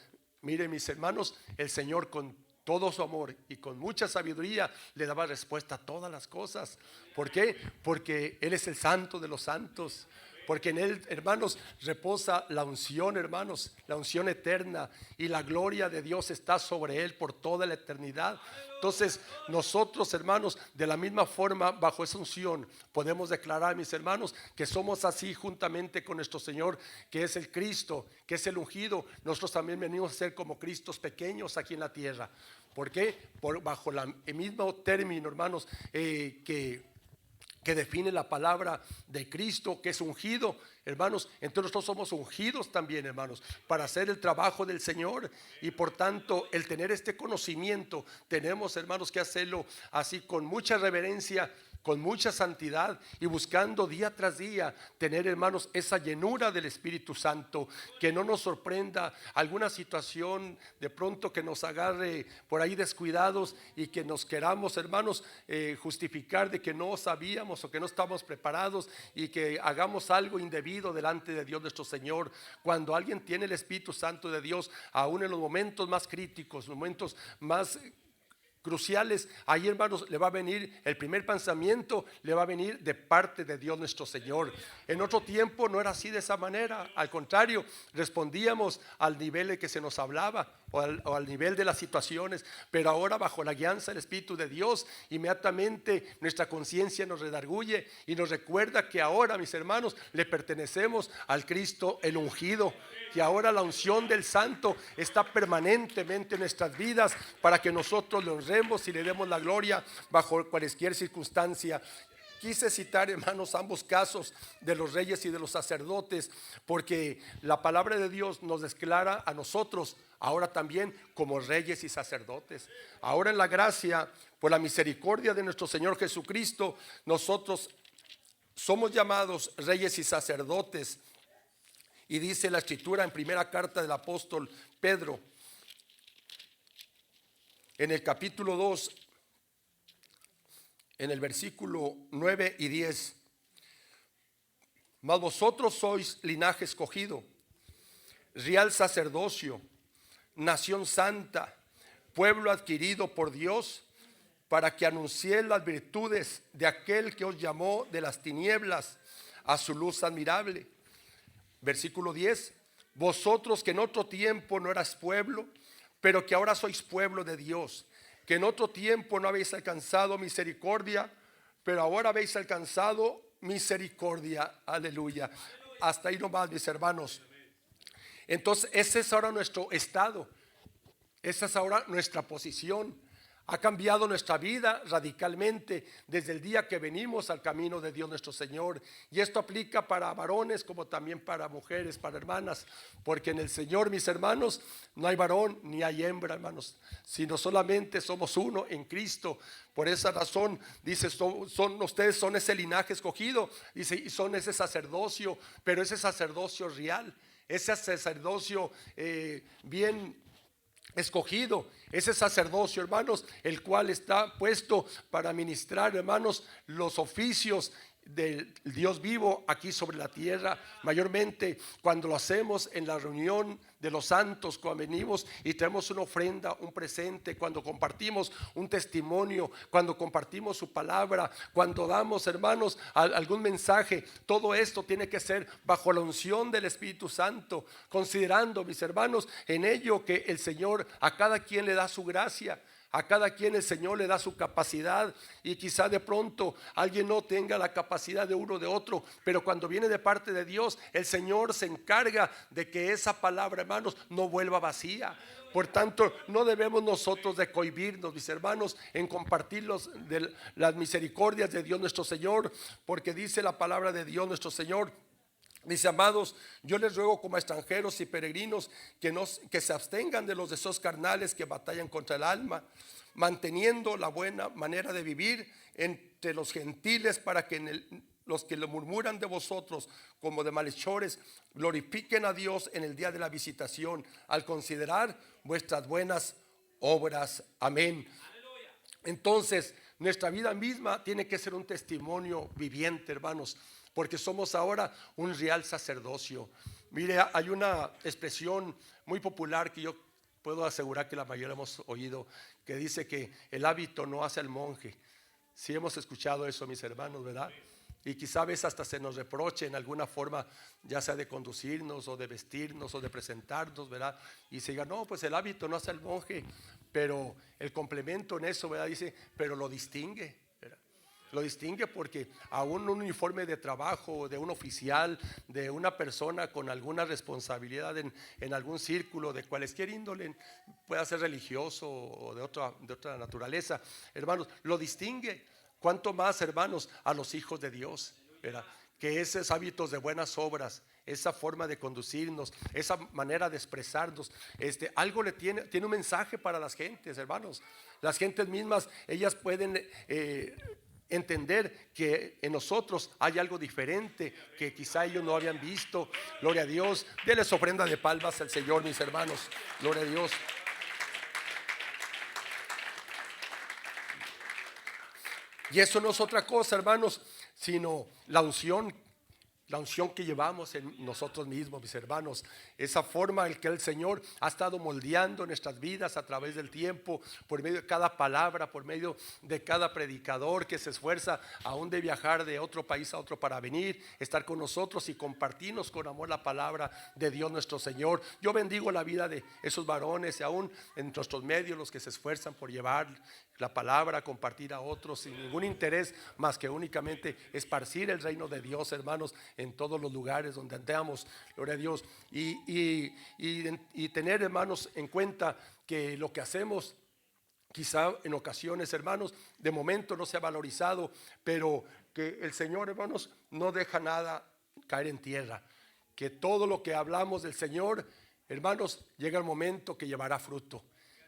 miren, mis hermanos, el Señor con todo su amor y con mucha sabiduría le daba respuesta a todas las cosas. ¿Por qué? Porque Él es el santo de los santos. Porque en Él, hermanos, reposa la unción, hermanos, la unción eterna, y la gloria de Dios está sobre Él por toda la eternidad. Entonces nosotros, hermanos, de la misma forma, bajo esa unción, podemos declarar, mis hermanos, que somos así juntamente con nuestro Señor, que es el Cristo, que es el ungido. Nosotros también venimos a ser como Cristos pequeños aquí en la tierra. ¿Por qué? Bajo el mismo término, hermanos, que define la palabra de Cristo, que es ungido, hermanos. Entonces nosotros somos ungidos también, hermanos, para hacer el trabajo del Señor. Y por tanto, el tener este conocimiento, tenemos, hermanos, que hacerlo así con mucha reverencia, con mucha santidad y buscando día tras día tener, hermanos, esa llenura del Espíritu Santo, que no nos sorprenda alguna situación de pronto que nos agarre por ahí descuidados y que nos queramos, hermanos, justificar de que no sabíamos o que no estamos preparados y que hagamos algo indebido delante de Dios nuestro Señor. Cuando alguien tiene el Espíritu Santo de Dios, aún en los momentos más críticos, los momentos más cruciales, ahí, hermanos, le va a venir el primer pensamiento, le va a venir de parte de Dios nuestro Señor. En otro tiempo no era así, de esa manera. Al contrario, respondíamos al nivel de que se nos hablaba o al nivel de las situaciones. Pero ahora, bajo la guianza del Espíritu de Dios, inmediatamente nuestra conciencia nos redarguye y nos recuerda que ahora, mis hermanos, le pertenecemos al Cristo el ungido, que ahora la unción del Santo está permanentemente en nuestras vidas para que nosotros le honremos y le demos la gloria bajo cualquier circunstancia. Quise citar, hermanos, ambos casos de los reyes y de los sacerdotes, porque la palabra de Dios nos declara a nosotros ahora también como reyes y sacerdotes. Ahora, en la gracia, por la misericordia de nuestro Señor Jesucristo, nosotros somos llamados reyes y sacerdotes. Y dice la Escritura en primera carta del apóstol Pedro, en el capítulo 2, en el versículo 9 y 10: mas vosotros sois linaje escogido, real sacerdocio, nación santa, pueblo adquirido por Dios, para que anunciéis las virtudes de aquel que os llamó de las tinieblas a su luz admirable. Versículo 10: vosotros que en otro tiempo no eras pueblo, pero que ahora sois pueblo de Dios, que en otro tiempo no habéis alcanzado misericordia, pero ahora habéis alcanzado misericordia. Aleluya. Hasta ahí nomás, mis hermanos. Entonces, ese es ahora nuestro estado, esa es ahora nuestra posición. Ha cambiado nuestra vida radicalmente desde el día que venimos al camino de Dios nuestro Señor. Y esto aplica para varones como también para mujeres, para hermanas. Porque en el Señor, mis hermanos, no hay varón ni hay hembra, hermanos, sino solamente somos uno en Cristo. Por esa razón, dice, ustedes son ese linaje escogido, dice, y son ese sacerdocio, pero ese sacerdocio real, ese sacerdocio bien escogido, ese sacerdocio, hermanos, el cual está puesto para ministrar, hermanos, los oficios del Dios vivo aquí sobre la tierra, mayormente cuando lo hacemos en la reunión de los santos, cuando venimos y traemos una ofrenda, un presente, cuando compartimos un testimonio, cuando compartimos su palabra, cuando damos, hermanos, algún mensaje. Todo esto tiene que ser bajo la unción del Espíritu Santo, considerando, mis hermanos, en ello que el Señor a cada quien le da su gracia. A cada quien el Señor le da su capacidad, y quizá de pronto alguien no tenga la capacidad de uno o de otro, pero cuando viene de parte de Dios, el Señor se encarga de que esa palabra, hermanos, no vuelva vacía. Por tanto, no debemos nosotros de cohibirnos, mis hermanos, en compartir las misericordias de Dios nuestro Señor, porque dice la palabra de Dios nuestro Señor. Dice, amados, yo les ruego como extranjeros y peregrinos que se abstengan de los deseos carnales que batallan contra el alma, manteniendo la buena manera de vivir entre los gentiles, para que los que lo murmuran de vosotros como de malhechores glorifiquen a Dios en el día de la visitación, al considerar vuestras buenas obras. Amén. Entonces, nuestra vida misma tiene que ser un testimonio viviente, hermanos, porque somos ahora un real sacerdocio. Mire, hay una expresión muy popular que yo puedo asegurar que la mayoría hemos oído, que dice que el hábito no hace al monje. Sí hemos escuchado eso, mis hermanos, ¿verdad? Y quizá a veces hasta se nos reproche en alguna forma, ya sea de conducirnos o de vestirnos o de presentarnos, ¿verdad? Y se diga, no, pues el hábito no hace al monje, pero el complemento en eso, ¿verdad? Dice, pero lo distingue. Lo distingue porque aún un uniforme de trabajo de un oficial, de una persona con alguna responsabilidad en algún círculo de cualquier índole, pueda ser religioso o de otra naturaleza, hermanos, lo distingue. Cuánto más, hermanos, a los hijos de Dios, ¿verdad? Que esos hábitos de buenas obras, esa forma de conducirnos, esa manera de expresarnos, algo tiene un mensaje para las gentes, hermanos. Las gentes mismas, ellas pueden entender que en nosotros hay algo diferente que quizá ellos no habían visto. Gloria a Dios. Denles ofrenda de palmas al Señor, mis hermanos. Gloria a Dios. Y eso no es otra cosa, hermanos, sino la unción que llevamos en nosotros mismos, mis hermanos. Esa forma en que el Señor ha estado moldeando nuestras vidas a través del tiempo, por medio de cada palabra, por medio de cada predicador que se esfuerza aún de viajar de otro país a otro para venir, estar con nosotros y compartirnos con amor la palabra de Dios nuestro Señor. Yo bendigo la vida de esos varones y aún en nuestros medios los que se esfuerzan por llevar la palabra, compartir a otros sin ningún interés más que únicamente esparcir el reino de Dios, hermanos, en todos los lugares donde andamos. Gloria a Dios. Y tener, hermanos, en cuenta que lo que hacemos quizá en ocasiones, hermanos, de momento no se ha valorizado, pero que el Señor, hermanos, no deja nada caer en tierra. Que todo lo que hablamos del Señor, hermanos, llega el momento que llevará fruto.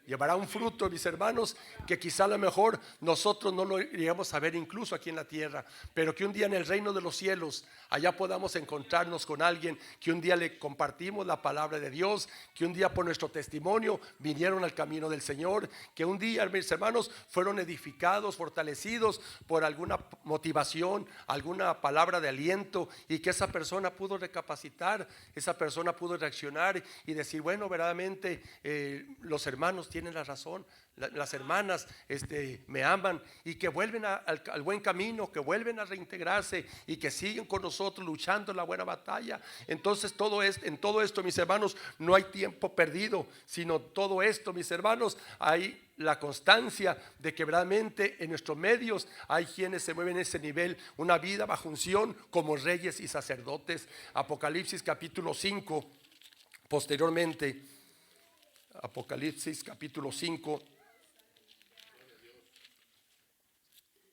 Llevará un fruto, mis hermanos, que quizá a lo mejor nosotros no lo llegamos a ver incluso aquí en la tierra, pero que un día en el reino de los cielos, allá podamos encontrarnos con alguien que un día le compartimos la palabra de Dios, que un día por nuestro testimonio vinieron al camino del Señor, que un día, mis hermanos, fueron edificados, fortalecidos por alguna motivación, alguna palabra de aliento, y que esa persona pudo recapacitar, esa persona pudo reaccionar y decir, bueno, verdaderamente los hermanos tienen la razón, las hermanas me aman, y que vuelven al buen camino, que vuelven a reintegrarse y que siguen con nosotros luchando la buena batalla. Entonces en todo esto, mis hermanos, no hay tiempo perdido, sino todo esto, mis hermanos, hay la constancia de que verdaderamente en nuestros medios hay quienes se mueven en ese nivel, una vida bajo unción como reyes y sacerdotes. Apocalipsis capítulo 5, posteriormente, Apocalipsis capítulo 5.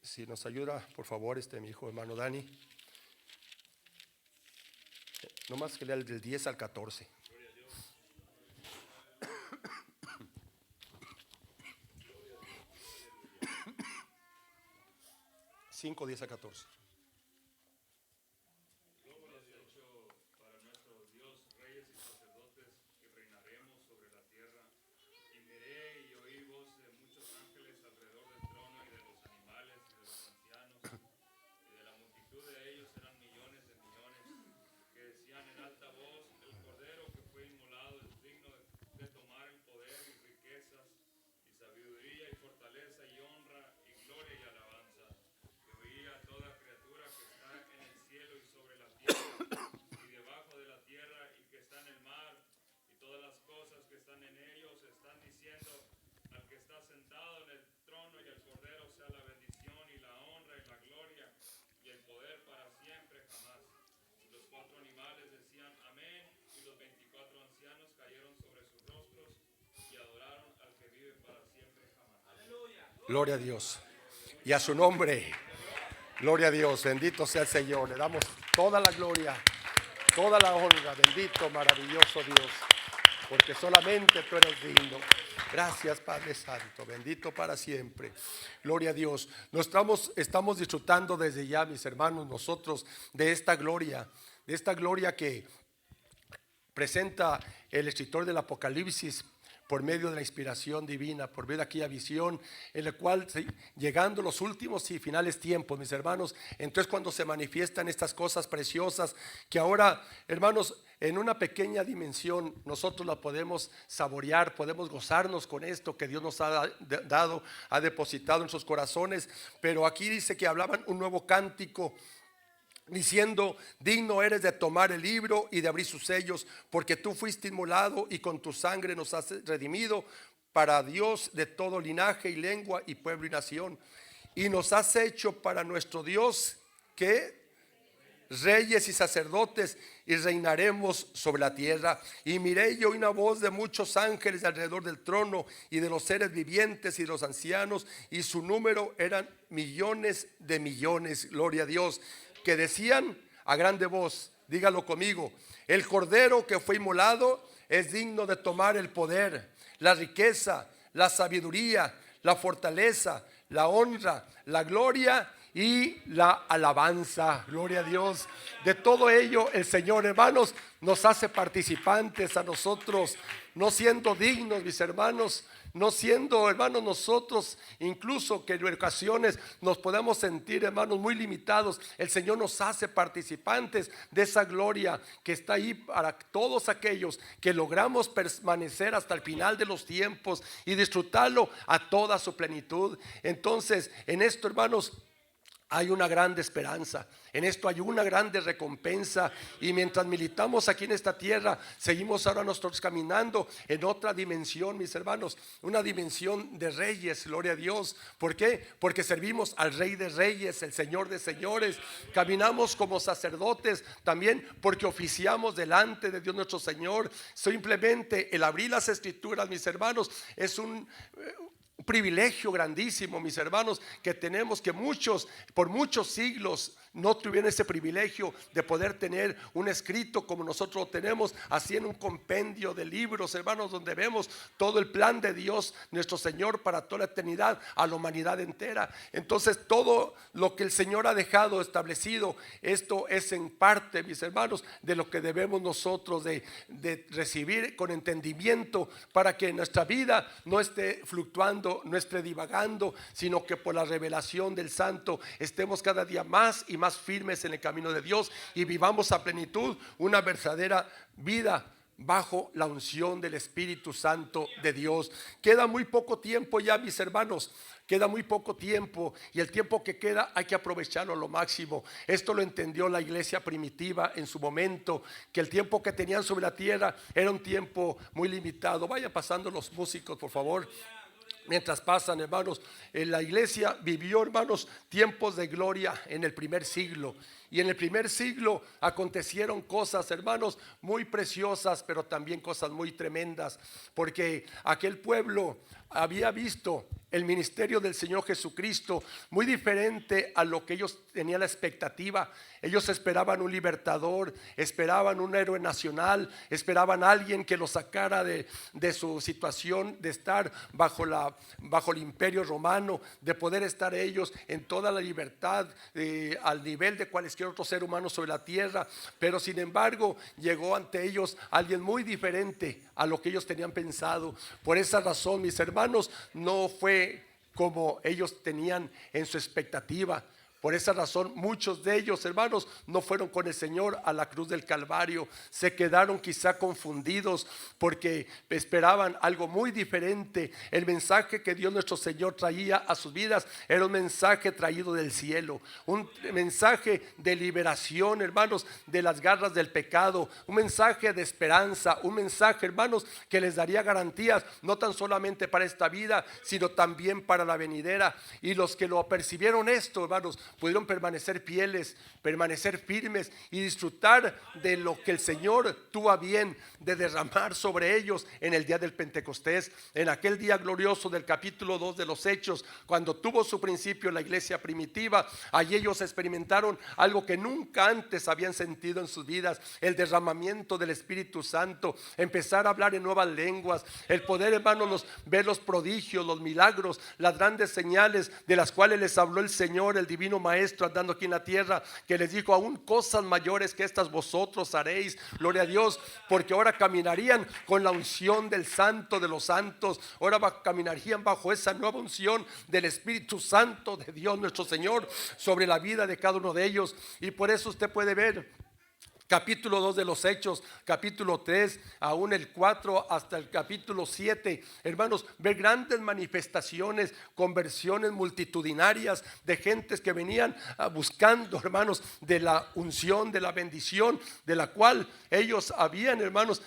Si nos ayuda, por favor, mi hijo hermano Dani. No más que lea del 10 al 14. 5, 10 a 14. Gloria a Dios y a su nombre. Gloria a Dios, bendito sea el Señor. Le damos toda la gloria, toda la honra. Bendito, maravilloso Dios, porque solamente tú eres digno. Gracias, Padre Santo, bendito para siempre. Gloria a Dios. Estamos disfrutando desde ya, mis hermanos, nosotros de esta gloria que presenta el escritor del Apocalipsis por medio de la inspiración divina, por medio de aquella visión en la cual, llegando los últimos y finales tiempos, mis hermanos, entonces cuando se manifiestan estas cosas preciosas que ahora, hermanos, en una pequeña dimensión nosotros la podemos saborear, podemos gozarnos con esto que Dios nos ha dado, ha depositado en sus corazones. Pero aquí dice que hablaban un nuevo cántico, diciendo: digno eres de tomar el libro y de abrir sus sellos, porque tú fuiste inmolado y con tu sangre nos has redimido para Dios de todo linaje y lengua y pueblo y nación, y nos has hecho para nuestro Dios que reyes y sacerdotes, y reinaremos sobre la tierra. Y miré yo una voz de muchos ángeles alrededor del trono y de los seres vivientes y de los ancianos, y su número eran millones de millones, gloria a Dios, que decían a grande voz, dígalo conmigo: el cordero que fue inmolado es digno de tomar el poder, la riqueza, la sabiduría, la fortaleza, la honra, la gloria y la alabanza. Gloria a Dios. De todo ello el Señor, hermanos, nos hace participantes a nosotros, no siendo dignos, mis hermanos, no siendo, hermanos, nosotros incluso que en ocasiones nos podemos sentir, hermanos, muy limitados. El Señor nos hace participantes de esa gloria que está ahí para todos aquellos que logramos permanecer hasta el final de los tiempos y disfrutarlo a toda su plenitud. Entonces, en esto, hermanos, hay una grande esperanza, en esto hay una grande recompensa. Y mientras militamos aquí en esta tierra, seguimos ahora nosotros caminando en otra dimensión, mis hermanos, una dimensión de reyes. Gloria a Dios. ¿Por qué? Porque servimos al Rey de Reyes, el Señor de Señores. Caminamos como sacerdotes también porque oficiamos delante de Dios nuestro Señor. Simplemente el abrir las escrituras, mis hermanos, es un privilegio grandísimo, mis hermanos, que tenemos, que muchos, por muchos siglos, no tuvieron ese privilegio de poder tener un escrito como nosotros lo tenemos, así en un compendio de libros, hermanos, donde vemos todo el plan de Dios nuestro Señor para toda la eternidad, a la humanidad entera. Entonces todo lo que el Señor ha dejado establecido, esto es en parte, mis hermanos, de lo que debemos nosotros de recibir con entendimiento, para que nuestra vida no esté fluctuando, no esté divagando, sino que por la revelación del Santo estemos cada día más y más firmes en el camino de Dios y vivamos a plenitud una verdadera vida bajo la unción del Espíritu Santo de Dios. Queda muy poco tiempo ya, mis hermanos. Queda muy poco tiempo y el tiempo que queda hay que aprovecharlo a lo máximo. Esto lo entendió la iglesia primitiva en su momento, que el tiempo que tenían sobre la tierra era un tiempo muy limitado. Vayan pasando los músicos, por favor. Mientras pasan, hermanos, la iglesia vivió, hermanos, tiempos de gloria en el primer siglo. Y en el primer siglo acontecieron cosas, hermanos, muy preciosas, pero también cosas muy tremendas, porque aquel pueblo había visto el ministerio del Señor Jesucristo muy diferente a lo que ellos tenían la expectativa. Ellos esperaban un libertador, esperaban un héroe nacional, esperaban a alguien que los sacara de su situación de estar bajo el imperio romano, de poder estar ellos en toda la libertad, al nivel de cualquier otro ser humano sobre la tierra. Pero sin embargo llegó ante ellos alguien muy diferente a lo que ellos tenían pensado. Por esa razón, mis hermanos, no fue como ellos tenían en su expectativa. Por esa razón muchos de ellos, hermanos, no fueron con el Señor a la cruz del Calvario. Se quedaron quizá confundidos porque esperaban algo muy diferente. El mensaje que Dios nuestro Señor traía a sus vidas era un mensaje traído del cielo, un mensaje de liberación, hermanos, de las garras del pecado, un mensaje de esperanza, un mensaje, hermanos, que les daría garantías no tan solamente para esta vida, sino también para la venidera. Y los que lo percibieron esto, hermanos, pudieron permanecer fieles, permanecer firmes y disfrutar de lo que el Señor tuvo a bien de derramar sobre ellos en el día del Pentecostés, en aquel día glorioso del capítulo 2 de los Hechos, cuando tuvo su principio la iglesia primitiva. Allí ellos experimentaron algo que nunca antes habían sentido en sus vidas: el derramamiento del Espíritu Santo, empezar a hablar en nuevas lenguas, el poder, hermanos, ver los prodigios, los milagros, las grandes señales de las cuales les habló el Señor, el divino Maestro, andando aquí en la tierra, que les dijo: aún cosas mayores que estas vosotros haréis. Gloria a Dios, porque ahora caminarían con la unción del Santo de los santos, ahora caminarían bajo esa nueva unción del Espíritu Santo de Dios nuestro Señor sobre la vida de cada uno de ellos. Y por eso usted puede ver capítulo 2 de los Hechos, capítulo 3, aún el 4 hasta el capítulo 7, hermanos, ver grandes manifestaciones, conversiones multitudinarias de gentes que venían buscando, hermanos, de la unción, de la bendición, de la cual ellos habían, hermanos,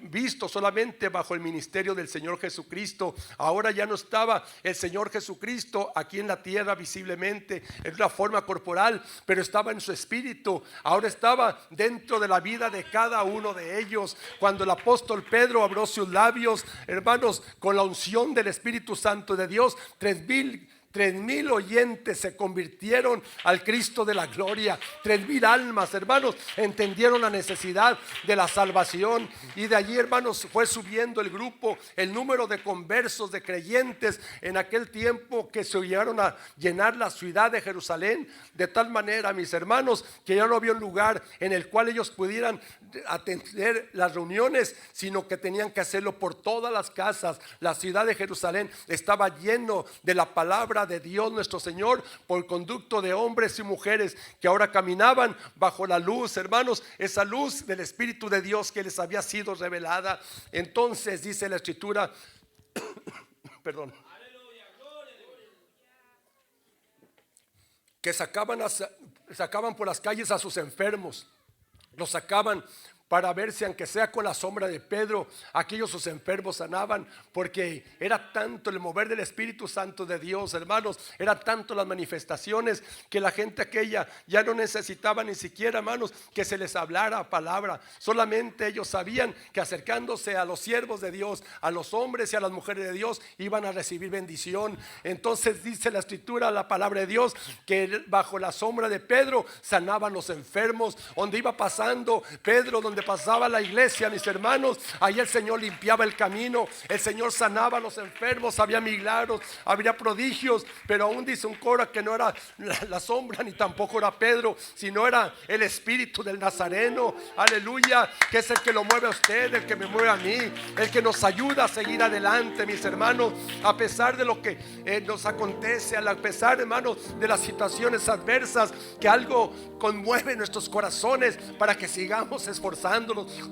visto solamente bajo el ministerio del Señor Jesucristo. Ahora ya no estaba el Señor Jesucristo aquí en la tierra visiblemente en una forma corporal, pero estaba en su espíritu. Ahora estaba dentro de la vida de cada uno de ellos. Cuando el apóstol Pedro abrió sus labios, hermanos, con la unción del Espíritu Santo de Dios, 3,000 3,000 oyentes se convirtieron al Cristo de la gloria. 3,000 almas, hermanos, entendieron la necesidad de la salvación. Y de allí, hermanos, fue subiendo el grupo, el número de conversos, de creyentes en aquel tiempo, que se llegaron a llenar la ciudad de Jerusalén. De tal manera, mis hermanos, que ya no había un lugar en el cual ellos pudieran atender las reuniones, sino que tenían que hacerlo por todas las casas. La ciudad de Jerusalén estaba lleno de la palabra de Dios nuestro Señor, por conducto de hombres y mujeres que ahora caminaban bajo la luz, hermanos, esa luz del Espíritu de Dios que les había sido revelada. Entonces dice la Escritura perdón, que sacaban por las calles a sus enfermos, los sacaban para ver si, aunque sea con la sombra de Pedro, aquellos sus enfermos sanaban, porque era tanto el mover del Espíritu Santo de Dios, hermanos, era tanto las manifestaciones, que la gente aquella ya no necesitaba ni siquiera, hermanos, que se les hablara palabra. Solamente ellos sabían que acercándose a los siervos de Dios, a los hombres y a las mujeres de Dios, iban a recibir bendición. Entonces dice la Escritura, la palabra de Dios, que bajo la sombra de Pedro sanaban los enfermos. Donde iba pasando Pedro, donde pasaba la iglesia, mis hermanos, ahí el Señor limpiaba el camino, el Señor sanaba a los enfermos, había milagros, había prodigios. Pero aún dice un coro que no era la sombra ni tampoco era Pedro, sino era el Espíritu del Nazareno, aleluya, que es el que lo mueve a usted, el que me mueve a mí, el que nos ayuda a seguir adelante, mis hermanos, a pesar de lo que nos acontece, a pesar, hermanos, de las situaciones adversas, que algo conmueve nuestros corazones para que sigamos esforzándonos,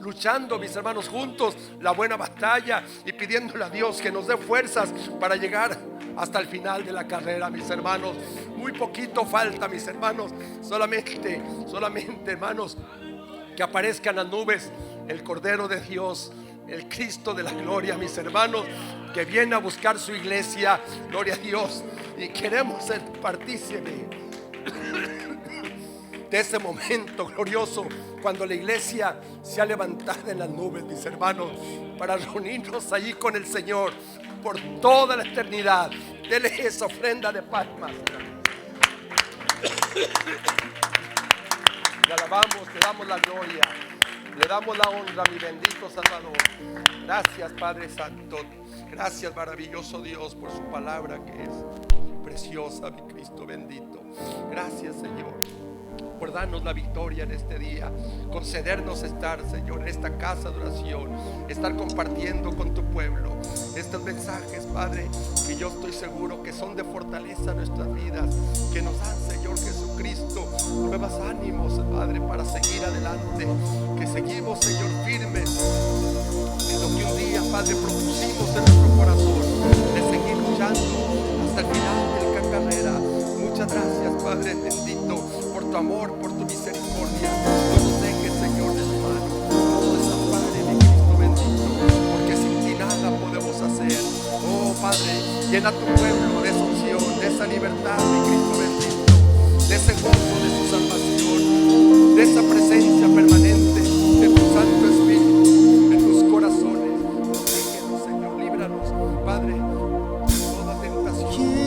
luchando, mis hermanos, juntos la buena batalla, y pidiéndole a Dios que nos dé fuerzas para llegar hasta el final de la carrera, mis hermanos. Muy poquito falta, mis hermanos, solamente, hermanos, que aparezcan las nubes el Cordero de Dios, el Cristo de la gloria, mis hermanos, que viene a buscar su iglesia, gloria a Dios, y queremos ser partícipes de ese momento glorioso, cuando la iglesia se ha levantado en las nubes, mis hermanos, para reunirnos allí con el Señor por toda la eternidad. Dele esa ofrenda de palmas. Le alabamos, le damos la gloria, le damos la honra, mi bendito Salvador. Gracias, Padre Santo. Gracias, maravilloso Dios, por su palabra que es preciosa, mi Cristo bendito. Gracias, Señor, por darnos la victoria en este día, concedernos estar, Señor, en esta casa de oración, estar compartiendo con tu pueblo estos mensajes, Padre, que yo estoy seguro que son de fortaleza a nuestras vidas, que nos dan, Señor Jesucristo, nuevos ánimos, Padre, para seguir adelante, que seguimos, Señor, firmes en lo que un día, Padre, propusimos en nuestro corazón, de seguir luchando hasta el final de la carrera. Muchas gracias, Padre bendito, por tu amor, por tu misericordia. No nos dejes, Señor, de tu mano, no nos desampare, mi Cristo bendito, porque sin ti nada podemos hacer. Oh, Padre, llena tu pueblo de esa unción, de esa libertad, mi Cristo bendito, de ese gozo de tu salvación, de esa presencia permanente de tu Santo Espíritu en tus corazones. Protégenos, Señor, líbranos, Padre, de toda tentación.